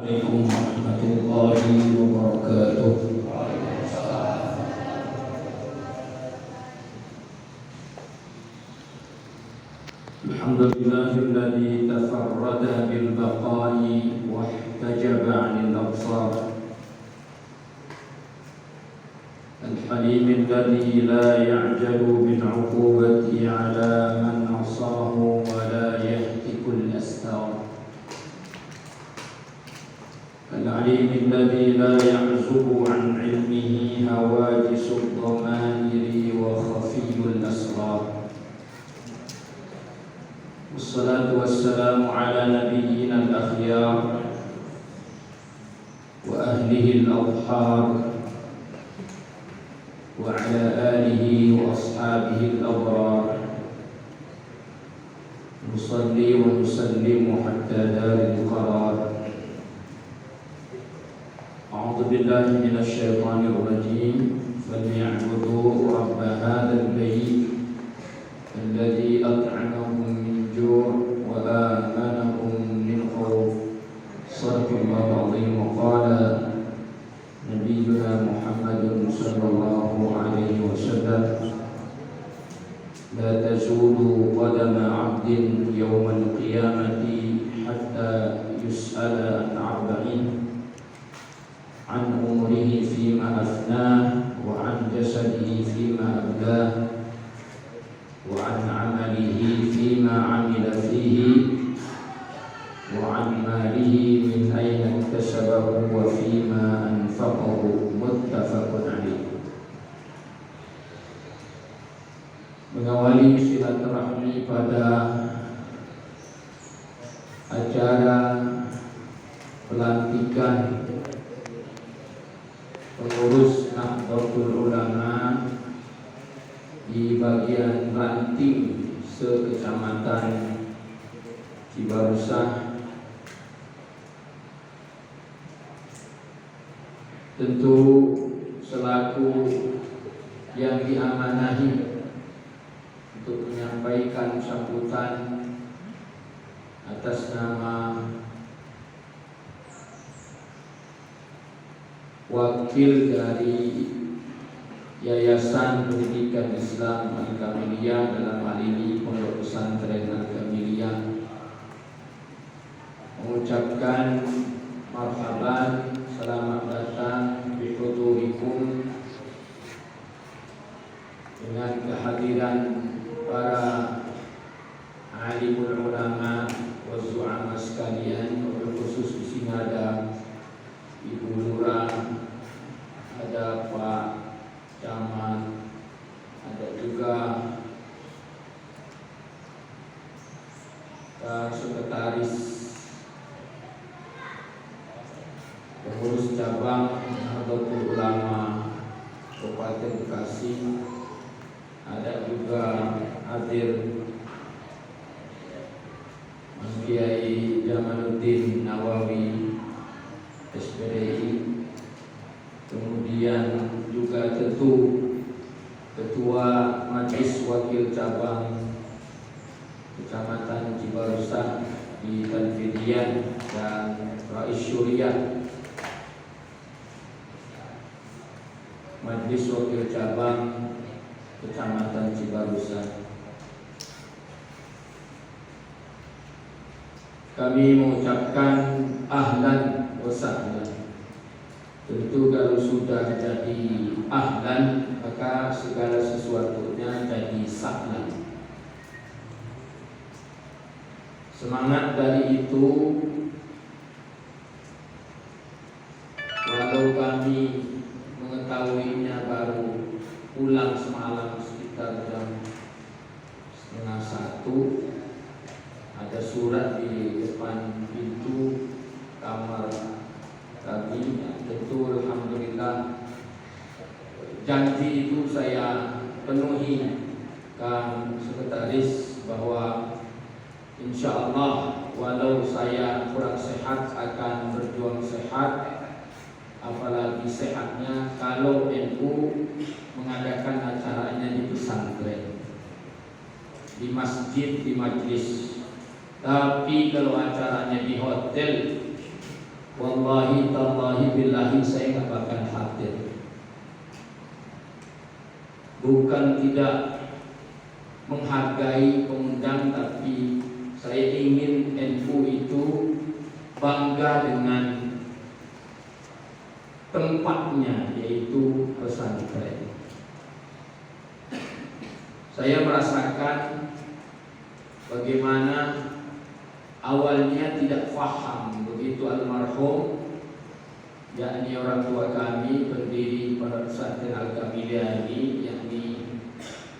Assalamualaikum warahmatullahi wabarakatuh. Alhamdulillahilladzi tafarrada bil baqa'i wa ihtajaba 'anil absar. Al-halim alladzi la ya'jalu bil 'uqubati 'ala man 'asahu wa la yahtikul astar. Al-'alim alladzi la ya'zubu 'an 'ilmihi hawadithud dhama'iri wa khafiyul asrar. Wassalatu wassalamu ala nabiyyina al-akhyar wa ahlihi al-awhar wa ala alihi wa ashabihi al-abrar. Nusalli wa nusallimu hatta daril qarar. A'udzu billahi minasy syaithanir rajim. Falya'budu rabb hadzal bait alladzi at'amahum min ju' wa amanahum min khauf. Shadaqallahu 'azim. Wa qala nabiyyuna Muhammadun sallallahu alaihi wasallam, la tazulu qadama 'abdin yawmal qiyamati hatta yus'ala an arba'in, an umrihi fima afnah, wa an jasadihi fima ablah, wa an amalihi fima amila fihi, wa an malihi min ayna iktasabahu wa fima anfaqahu. Muttafaqun alaih. Mengawali silaturahmi pada acara pelantikan pengurus Nahdlatul Ulama di bagian ranting sekecamatan Cibarusah, tentu selaku yang diamanahi untuk menyampaikan sambutan atas nama wakil dari Yayasan Pendidikan Islam Al-Kamiliyah, dalam hal ini Pondok Pesantren Al-Kamiliyah, mengucapkan marhaban, selamat datang bi hudurikum, dengan kehadiran para alimul ulama wa zu'ama sekalian. Khusus di sini ada Ibu Lurah, ada Pak Camat, ada juga sekretaris pengurus cabang Nahdlatul Ulama Kabupaten Bekasi, ada juga hadir Mas Kiai Jamaluddin Nawawi SPDI, kemudian juga tentu Ketua Majelis Wakil Cabang Kecamatan Cibarusah di Tanfidian dan Rais Syuriah Majelis Wakil Cabang Kecamatan Cibarusah. Kami mengucapkan ahlan wa sahlan. Tentu kalau sudah jadi ahlan, maka segala sesuatunya jadi sahlan. Semangat dari itu, walau kami mengetahuinya baru pulang semalam sekitar jam 12:30, ada surat di depan pintu kamar kami. Tentu alhamdulillah janji itu saya penuhi, Kang Sekretaris, bahwa insya Allah walau saya kurang sehat akan berjuang sehat, apalagi sehatnya kalau NU mengadakan acaranya di pesantren, di masjid, di majlis. Tapi kalau acaranya di hotel, Wallahi tallahi billahi saya nggak bakal hadir. Bukan tidak menghargai pengundang, tapi saya ingin NU itu bangga dengan tempatnya, yaitu pesantren. Saya merasakan bagaimana awalnya tidak paham begitu almarhum, yakni orang tua kami pendiri Pondok Pesantren Al-Kamiliyah ini, yakni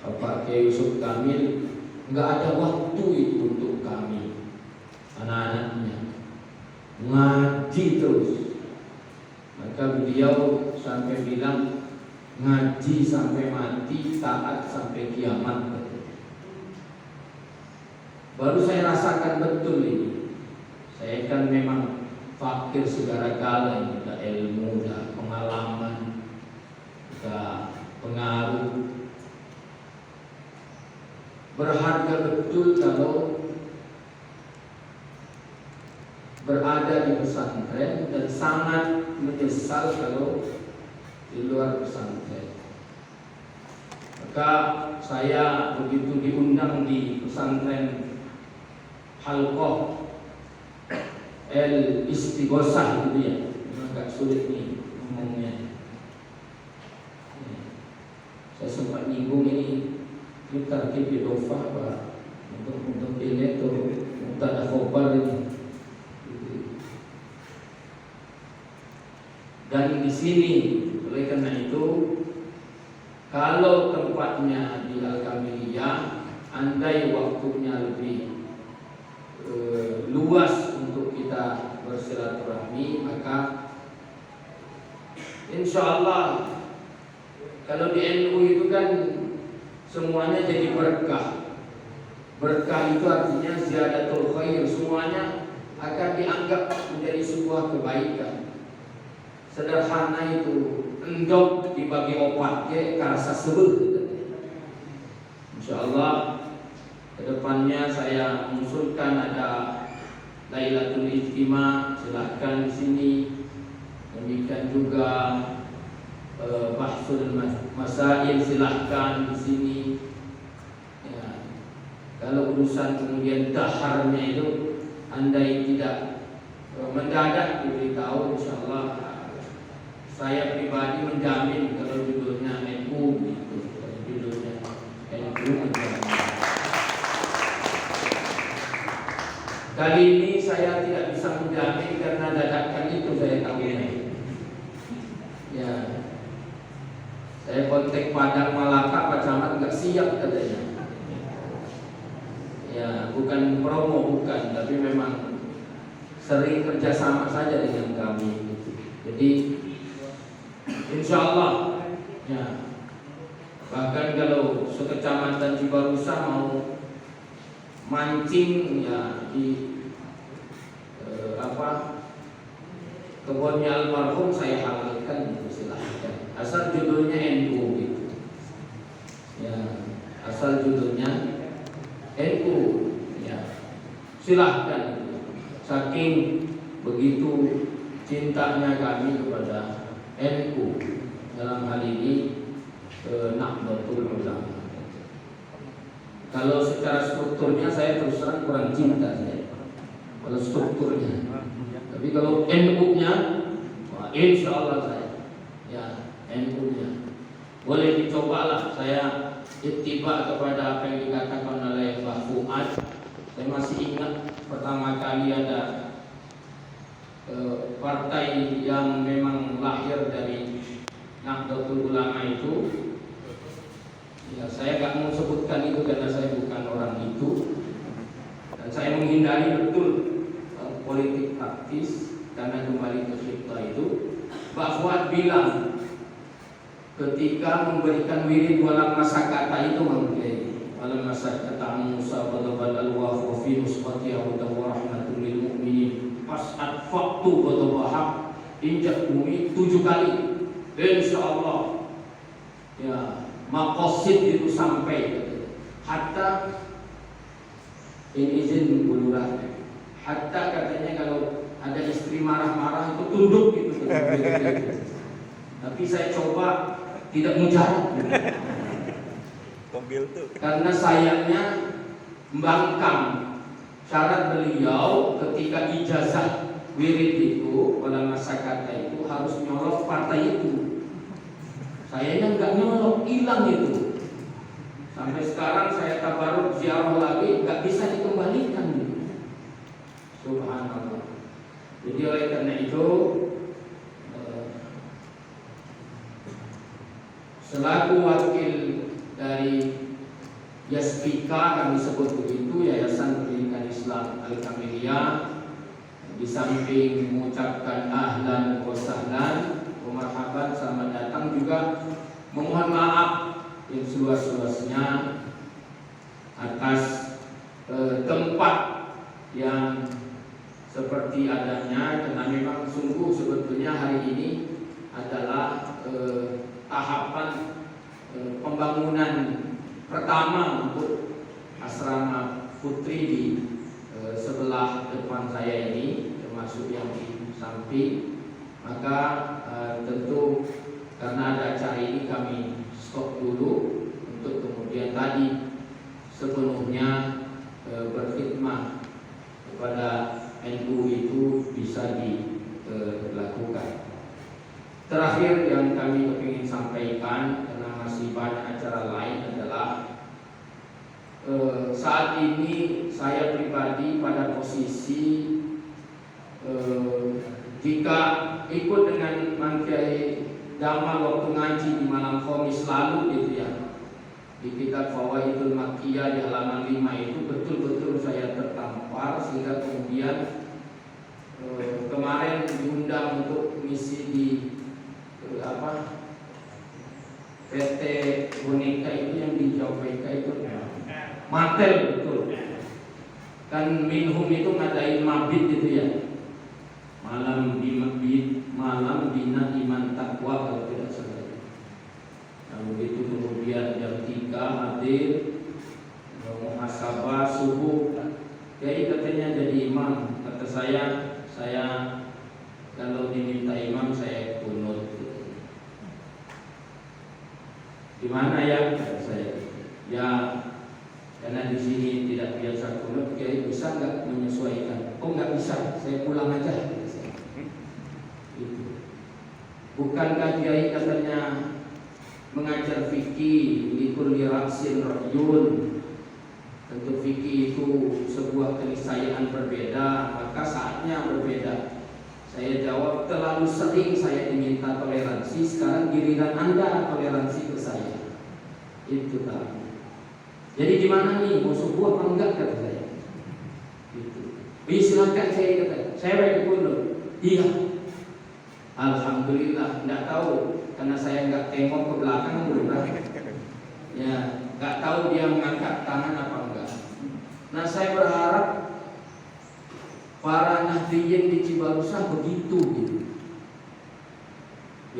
Bapak Kiai Yusuf Kamil, nggak ada waktu itu untuk kami anak-anaknya, ngaji terus. Maka beliau sampai bilang, ngaji sampai mati, taat sampai kiamat. Baru saya rasakan betul ini. Saya kan memang fakir segala-galanya, ada ilmu, ada pengalaman, ada pengaruh. Berharga betul kalau berada di pesantren, dan sangat menyesal kalau di luar pesantren. Maka saya begitu diundang di pesantren Halqah El Istighosah itu ya, agak sulit nih ngomongnya. Saya sempat nyinggung ini tarkib idofah Pak, untuk ini tuh mubtada khobar ini. Dan di sini oleh karena itu, kalau tempatnya di Al-Kamiliyah, andai waktunya lebih luas untuk kita bersilaturahmi, maka insya Allah kalau di NU itu kan semuanya jadi berkah. Berkah itu artinya ziyadatul khair, semuanya akan dianggap menjadi sebuah kebaikan. Sederhana itu, endok dibagi opat ke karasa sebel. Insyaallah kedepannya saya mengusulkan ada Lailatul Ijtima, silahkan di sini. Demikian juga bahsul masail, silahkan di sini. Ya. Kalau urusan kemudian daharnya itu, andai tidak mendadak diberitahu, insyaallah saya pribadi menjamin kalau judulnya NU gitu, judulnya NU menjamin. Kali ini saya tidak bisa menjamin karena dadakan itu saya tahu ini. Ya, saya kontak Padang Malaka, Pak Camat nggak siap katanya. Ya, bukan promo, bukan, tapi memang sering kerjasama saja dengan kami. Jadi insya Allah, ya, bahkan kalau sekecamatan Cibarusa mau mancing ya di kebunnya almarhum, saya halalkan, silahkan. Asal judulnya NU gitu. Ya, asal judulnya NU, ya, silahkan. Saking begitu cintanya kami kepada NU, dalam hal ini Nahdlatul Ulama. Kalau secara strukturnya saya terus terang kurang cinta saya, kalau strukturnya. Tapi kalau NU-nya, insya Allah saya, ya, NU-nya boleh dicobalah. Saya ittiba kepada apa yang dikatakan oleh Pak Fuad. Saya masih ingat pertama kali ada partai yang memang lahir dari Nahdlatul Ulama itu. Ya, saya nggak mau sebutkan itu karena saya bukan orang itu, dan saya menghindari betul politik praktis karena kembali ke kita itu. Pak Fuad bilang ketika memberikan wirid walam masa kata itu, walam masa kata Musa wadabal alwah wa fi nusqati wa rahmatul lil mu'minin pasat faktu wadabahab injak bumi 7 kali, insyaallah ya makosid itu sampai hatta ini izin bulurah, hatta katanya kalau ada istri marah-marah itu tunduk gitu. Tapi saya coba tidak mujarab gitu. Karena sayangnya membangkang syarat beliau ketika ijazah wirid itu pada masa kata itu harus nyolok partai itu. Sayanya nggak nyolok, hilang itu. Sampai sekarang saya tabaruk ziarah lagi nggak bisa dikembalikan gitu. Subhanallah. Jadi oleh karena itu selaku wakil dari Yaspika, kami sebut begitu, Yayasan Pendidikan Islam Al-Kamiliyah, di samping mengucapkan ahlan wa sahlan, marhaban, selamat datang, juga memohon maaf yang seluas-luasnya atas tempat yang seperti adanya, karena memang sungguh sebetulnya hari ini adalah tahapan pembangunan pertama untuk asrama putri di sebelah depan saya ini, termasuk yang di samping. Maka tentu karena ada acara ini kami stop dulu untuk kemudian tadi sepenuhnya berkhidmat kepada NU itu bisa dilakukan. Terakhir yang kami ingin sampaikan, karena masih banyak acara lain, adalah saat ini saya pribadi pada posisi jika ikut dengan Mang Kiai Damal waktu ngaji di malam Khamis lalu gitu ya, di kitab Fawaidul Makkiyah di halaman 5 itu betul-betul saya tertampar, sehingga kemudian kemarin diundang untuk misi di PT boneka itu yang di JPK itu Matel, betul kan. Minhum itu ngadain mabit gitu ya, malam bina iman takwa kalau tidak salah. Nah begitu kemudian jam 3 hadir muhasabah subuh. Jadi katanya jadi imam. Kata saya kalau diminta imam saya kunut. Gimana ya? Kata saya. Ya karena di sini tidak biasa kunut, Kiai bisa nggak menyesuaikan? Oh nggak bisa, saya pulang aja. Itu. Bukankah Kiai katanya mengajar fikih, likulli ra'sin ra'yun? Tentu fikih itu sebuah keniscayaan berbeda, maka saatnya berbeda. Saya jawab, terlalu sering saya diminta toleransi, sekarang giliran Anda toleransi ke saya. Itu tadi. Jadi gimana nih, mau subuh apa enggak, kata saya. Gitu. Silakan, saya kata, saya baik dulu. Iya. Alhamdulillah, enggak tahu karena saya enggak tengok ke belakang dulu. Ya, enggak tahu dia mengangkat tangan apa enggak. Nah, saya berharap para nahdiyin di Cibarusah begitu gitu.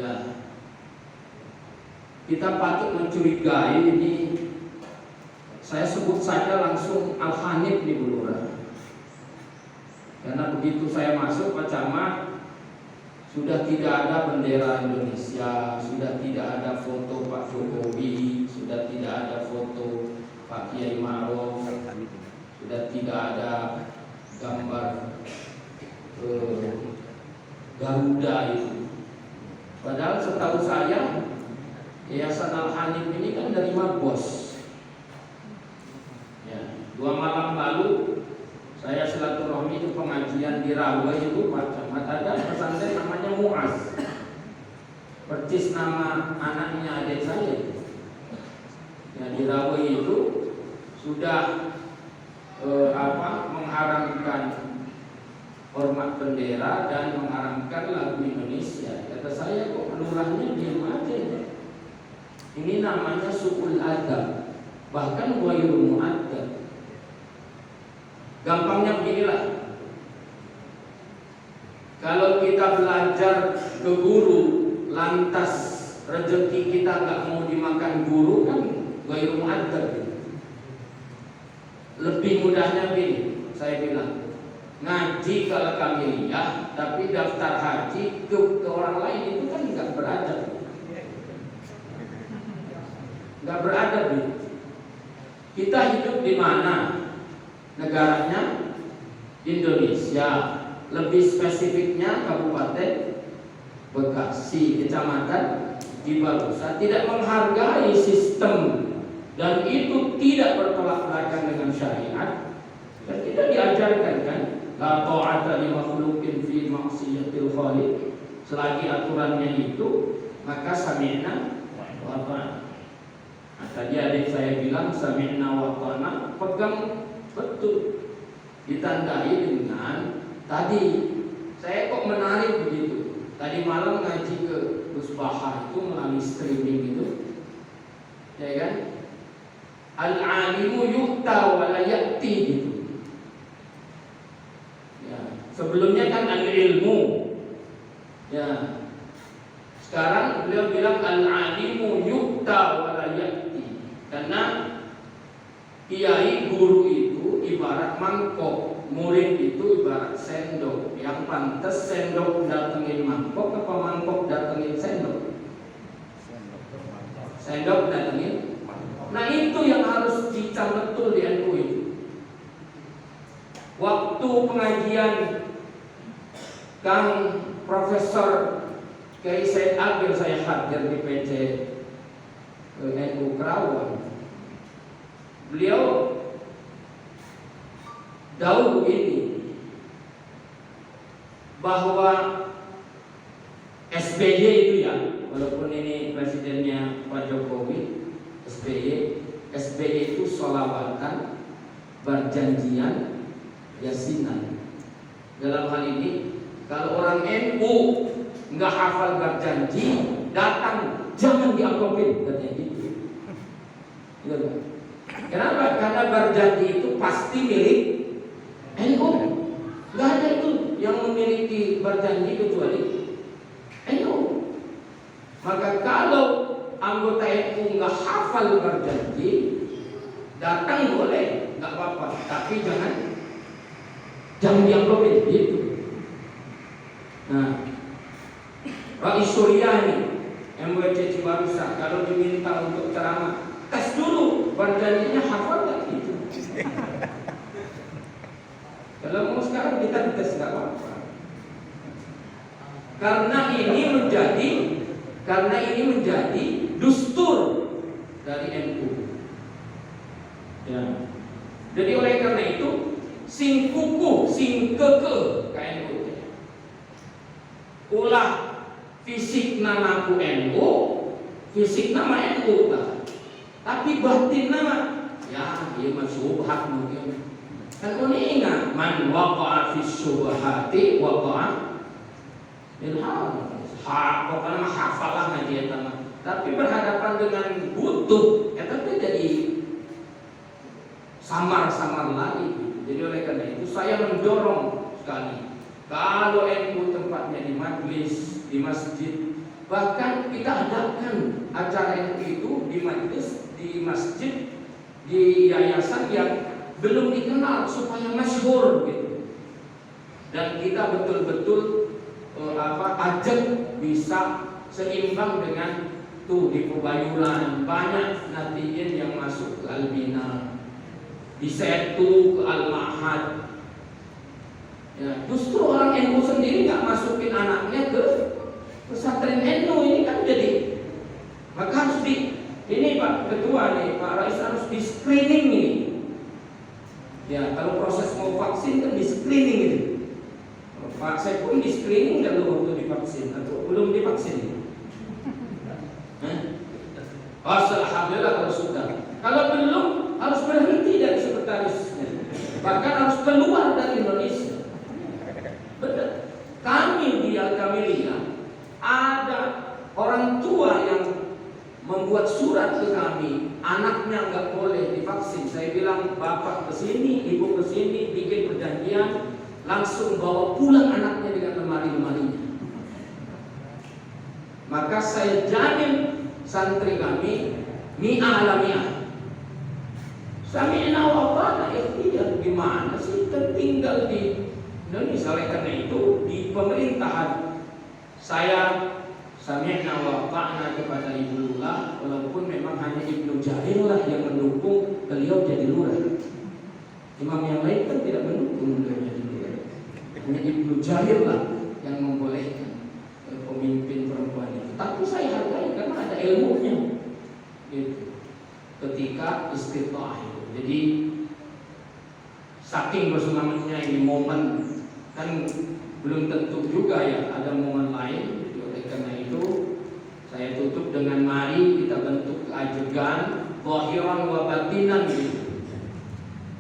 Ya. Kita patut mencurigai ini. Saya sebut saja langsung Al-Hanif di Bulurah. Karena begitu saya masuk Pak Camat, sudah tidak ada bendera Indonesia, sudah tidak ada foto Pak Jokowi, sudah tidak ada foto Pak Kiai Ma'ruf, sudah tidak ada gambar Garuda itu. Padahal setahu saya Yayasan Al-Hanif ini kan dari Mabos. 2 malam lalu saya silaturahmi itu pengajian di Rawa itu Pak Camat, ada pesantren namanya Muaz, persis nama anaknya adik saya. Ya, di Rawa itu sudah mengharamkan hormat bendera dan mengharamkan lagu Indonesia. Kata saya, kok lurahnya diam aja. Ini namanya su'ul adab, bahkan ghairul mu'addab. Gampangnya beginilah, kalau kita belajar ke guru, lantas rezeki kita nggak mau dimakan guru, kan ghairu mu'addab. Lebih mudahnya begini, saya bilang, ngaji ke Al-Kamiliyah, tapi daftar haji ke orang lain itu kan nggak beradab. Nggak beradab itu. Kita hidup di mana? Negaranya Indonesia, lebih spesifiknya Kabupaten Bekasi, Kecamatan Cibarusah, tidak menghargai sistem dan itu tidak bertolak belakang dengan syariat. Dan kita diajarkan kan, la ta'ata li makhluqin fi maksiatil khaliq. Selagi aturannya itu, maka sami'na wa ata'na. Nah, tadi adik saya bilang sami'na wa ata'na, pegang betul. Ditandai dengan tadi saya kok menarik begitu. Tadi malam ngaji ke Musbahah itu melalui streaming itu, ya kan? Al-alimu yu'ta wa la ya'ti gitu. Ya, sebelumnya kan al-ilmu. Ya. Sekarang beliau bilang al-alimu yu'ta wa la ya'ti. Karena kiai guru itu ibarat mangkok, murid itu ibarat sendok. Yang pantas sendok datengin mangkok apa mangkok datengin sendok? Sendok datengin. Nah itu yang harus dicam betul di NU itu. Waktu pengajian Kang Profesor Kiai Said Agil saya hadir di PC NU Kerawang. Beliau tahu begini, bahwa SBY itu ya, walaupun ini presidennya Pak Jokowi, SBY itu sholawatan, berjanjian, yasinan. Dalam hal ini, kalau orang NU nggak hafal berjanji, datang jangan diamplopin, katanya gitu. Gitu. Kenapa? Karena berjanji itu pasti milik NU. Nggak ada itu yang memiliki berjanji kecuali NU. Maka kalau anggota NU nggak hafal berjanji, datang boleh, nggak apa-apa, tapi jangan diamplopin gitu. Nah, Rais Suryani MWC Cibarusah kalau diminta untuk ceramah, tes dulu berjanjinya hafal nggak gitu. Kalau mau sekarang kita tes nggak apa-apa. Karena ini menjadi dustur dari NU. Ya. Jadi oleh karena itu sing kuku, sing keke KNU. Ulah fisik namaku NU, fisik nama NU tak. Tapi batin nama ya dia masubhat mungkin. Kan ini ingat man waqa'a fis syubhati waqa'a bil haram. Pokoknya hafalah ngaji eta mah. Tapi berhadapan dengan butuh, eta teh jadi samar-samar lagi. Jadi oleh karena itu saya mendorong sekali, kalau NU tempatnya di majlis, di masjid, bahkan kita adakan acara NU itu di majlis, di masjid, di yayasan yang belum dikenal supaya masyhur gitu. Dan kita betul-betul ajak bisa seimbang dengan tuh di Pebayuran banyak natiin yang masuk ke Albina, di Setu ke Al-Mahad. Ya, justru orang NU sendiri nggak masukin anaknya ke pesantren NU ini kan jadi, maka harus ini Pak Ketua nih, Pak Rais harus di screening ini. Ya, kalau proses mau vaksin kan di screening ini. Pak saya pun di screening dan waktu divaksin atau belum divaksin. Alhamdulillah kalau sudah. Kalau belum harus berhenti dari sekretarisnya. Bahkan harus keluar dari Indonesia. Betul. Kami di Al-Kamiliyah ada orang tua yang membuat surat ke kami, anaknya nggak boleh divaksin. Saya bilang bapak kesini, ibu kesini, bikin perjanjian, langsung bawa pulang anaknya dengan lemari-lemarinya. Maka saya jamin santri kami mi'ah ala mi'ah. Sami'na wa ata'na, ikhtiar. Gimana sih tertinggal di Indonesia. Oleh karena itu di pemerintahan saya sami'na wa ta'na kepada Ibu Lurah, walaupun memang hanya Ibnu Jahil lah yang mendukung beliau jadi lurah. Imam yang lain kan tidak mendukung beliau jadi lurah. Hanya Ibnu Jahil lah yang membolehkan pemimpin perempuan itu. Tapi saya hargai karena ada ilmunya. Gitu. Ketika istita'ah itu. Jadi saking bersemangatnya ini momen, kan belum tentu juga ya ada momen lain. Oleh karena itu saya tutup dengan mari kita bentuk keajegan zahiran wa batinan gitu.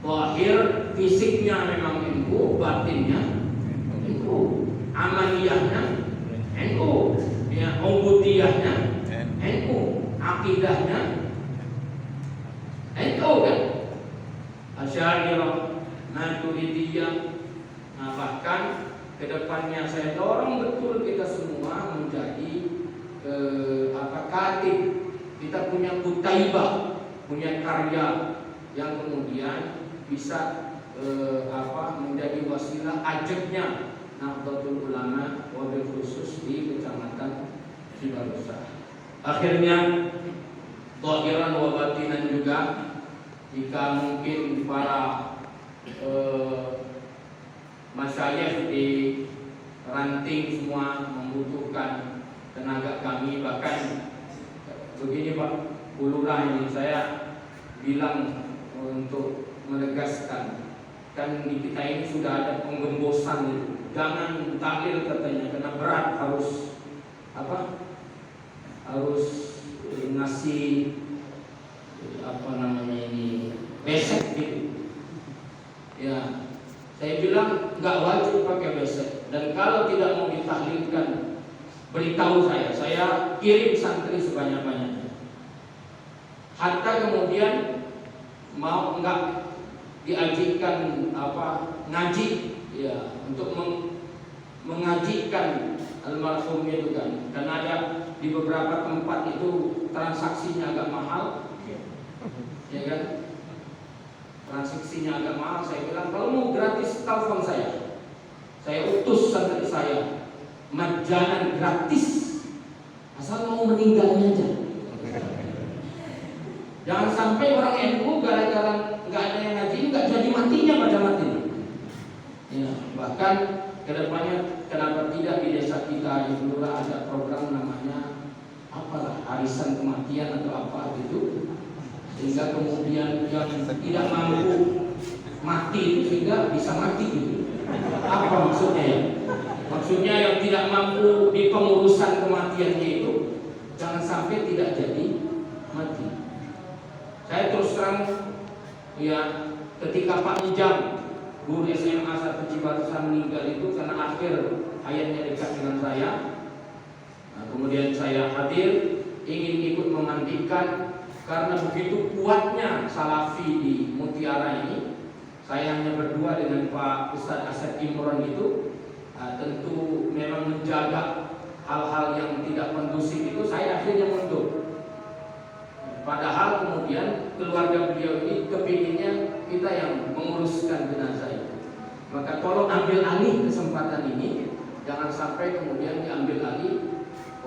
Zahir fisiknya memang NU, batinnya NU, amaliyahnya NU, ya ubudiyahnya NU, akidahnya NU kan, Asy'ariyah, Maturidiyah. Nah, bahkan kedepannya saya dorong betul kita semua menjadi katib. Kita punya kutaibah, punya karya yang kemudian bisa menjadi wasilah ajeknya Nahdlatul Ulama, wabil khusus di Kecamatan Cibarusah. Akhirnya zahiran wa batinan juga, jika mungkin para masyayikh di ranting semua membutuhkan tenaga kami, bahkan begini Pak Lurah, ini saya bilang untuk menegaskan, kan di kita ini sudah ada penggembosan itu. Jangan tahlil katanya, karena berat, harus ngasih besek gitu. Ya, saya bilang nggak wajib pakai besek, dan kalau tidak mau ditahlilkan beritahu saya kirim santri sebanyak-banyaknya. Hatta kemudian mau nggak diajikan ngaji ya, untuk mengajikan almarhum itu kan, karena ada di beberapa tempat itu transaksinya agak mahal, ya kan, transaksinya agak mahal. Saya bilang kalau mau gratis telepon saya utus santri saya majanan gratis, asal mau meninggalnya aja. Jangan sampai orang NU gara-gara nggak ada yang ngaji nggak jadi matinya pada mati. Ya, bahkan kedepannya kenapa tidak di desa kita di Lurah ada program namanya arisan kematian atau apa gitu, sehingga kemudian yang tidak mampu mati sehingga bisa mati gitu. Apa maksudnya ya? Maksudnya yang tidak mampu di pengurusan kematiannya itu jangan sampai tidak jadi mati. Saya terus terang ya, ketika Pak Ijam guru SMA 1 Cibarusah meninggal itu karena akhir hayatnya dekat dengan saya. Nah, kemudian saya hadir ingin ikut memandikan karena begitu kuatnya Salafi di Mutiara ini. Saya hanya berdua dengan Pak Ustadz Asep Imron itu. Tentu memang menjaga hal-hal yang tidak kondusif itu, saya akhirnya mundur. Padahal kemudian keluarga beliau ini kepinginnya kita yang menguruskan jenazah itu. Maka tolong ambil alih kesempatan ini, jangan sampai kemudian diambil alih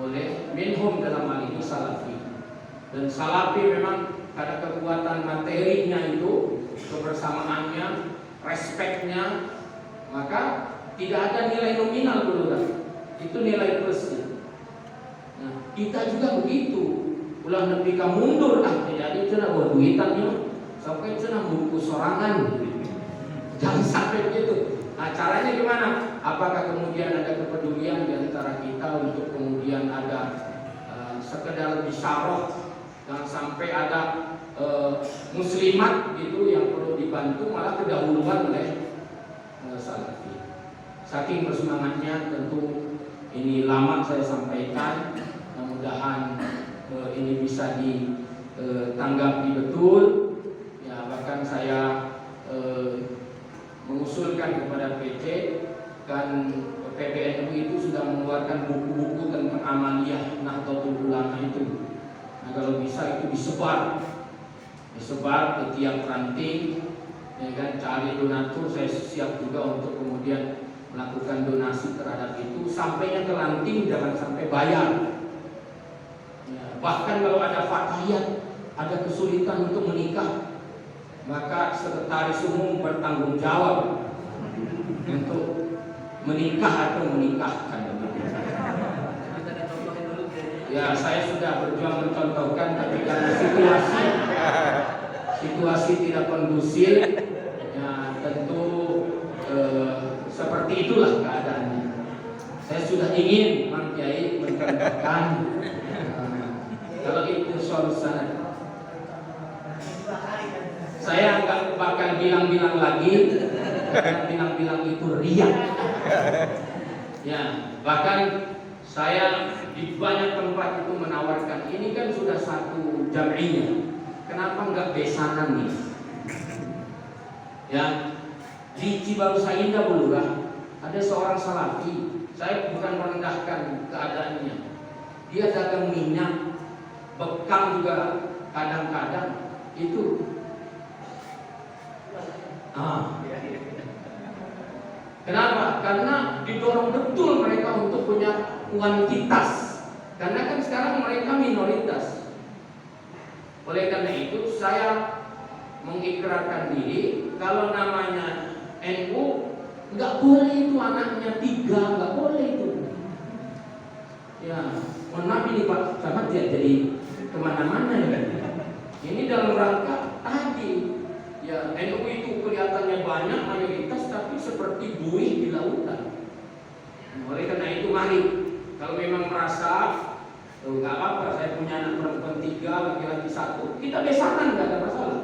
oleh minhum, dalam hal ini Salafi. Dan Salafi memang ada kekuatan materinya itu, kebersamaannya, respeknya, maka tidak ada nilai nominal dulu kan, itu nilai plusnya. Nah, kita juga begitu. Ulah nepi ka mundur jadi cenah buat duitannya sampai cenah buku sorangan. Jangan sampai begitu. Nah, caranya gimana? Apakah kemudian ada kepedulian di antara kita untuk kemudian ada sekedar bisyarah, jangan sampai ada muslimat gitu yang perlu dibantu malah kedahuluan oleh Salafi. Saking bersemangatnya, tentu ini lama saya sampaikan, mudah-mudahan ini bisa ditanggapi betul. Ya, bahkan saya mengusulkan kepada PC dan PBNU itu sudah mengeluarkan buku-buku tentang amaliyah Nahdlatul Ulama itu. Nah, kalau bisa itu disebar ke tiap ranting, ya kan, cari donatur. Saya siap juga untuk kemudian melakukan donasi terhadap itu, sampainya ke lanting jangan sampai bayar. Ya, bahkan kalau ada fatayat, ada kesulitan untuk menikah, maka sekretaris umum bertanggung jawab untuk menikah atau menikahkan. Ya, saya sudah berjuang mencontohkan, tapi karena situasi tidak kondusif, ya tentu seperti itulah keadaannya. Saya sudah ingin Mang Kiai mencontohkan kalau itu solusi. Saya nggak bakal bilang-bilang lagi, karena bilang-bilang itu riak. Ya, bahkan saya di banyak tempat itu menawarkan, ini kan sudah satu jam'iyah, kenapa nggak besanan nih? Ya, di Cibarusah Indah Bulurah ada seorang salafi, saya bukan merendahkan keadaannya, dia dagang minyak, bekam juga kadang-kadang itu. Kenapa? Karena didorong betul mereka untuk punya kuantitas. Karena kan sekarang mereka minoritas. Oleh karena itu saya mengikrarkan diri, kalau namanya NU nggak boleh itu anaknya 3, nggak boleh itu. Ya, mohon maaf ini Pak Camat ya, jadi kemana-mana ya kan. Ini dalam rangka tadi. Ya, NU itu kelihatannya banyak mayoritas, tapi seperti buih di lautan. Oleh karena itu mari, kalau memang merasa nggak apa-apa, saya punya anak perempuan 3, laki-laki 1, kita besanan, nggak ada masalah.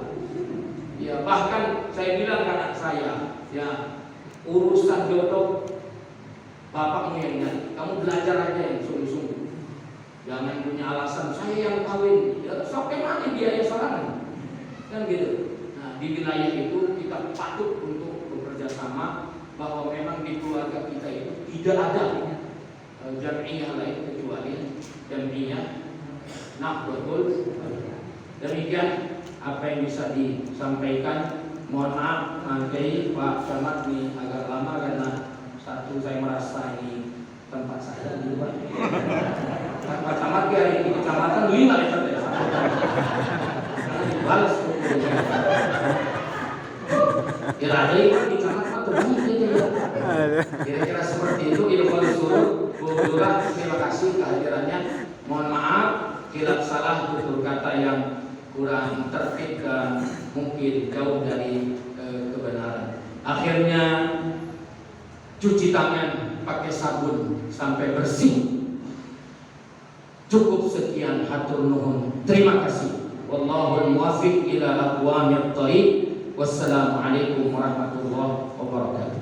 Ya, bahkan saya bilang ke anak saya, ya urusan jodoh bapakmu yang nyari, kamu belajar aja yang sungguh-sungguh. Jangan punya alasan saya yang kawin, ya sampai mati biaya sarangan, kan gitu. Di wilayah itu kita patut untuk bekerja sama, bahwa memang di keluarga kita itu tidak ada jam'iyah lain kecuali jam'iyah Nahdlatul. Demikian apa yang bisa disampaikan. Mohon maaf nanti Pak Camat ini agak lama, karena satu saya merasa ini tempat saya di luar. Pak Camat ya di kecamatan 5 ya. Balas kira-kira di kamar atau kira-kira seperti itu. Terima kasih kehadirannya. Mohon maaf bila salah tutur kata yang kurang tertib dan mungkin jauh dari kebenaran. Akhirnya cuci tangan pakai sabun sampai bersih. Cukup sekian, hatur nuhun. Terima kasih. Wallahul muwaffiq ila aqwamit thoriq. Wassalamualaikum warahmatullahi wabarakatuh.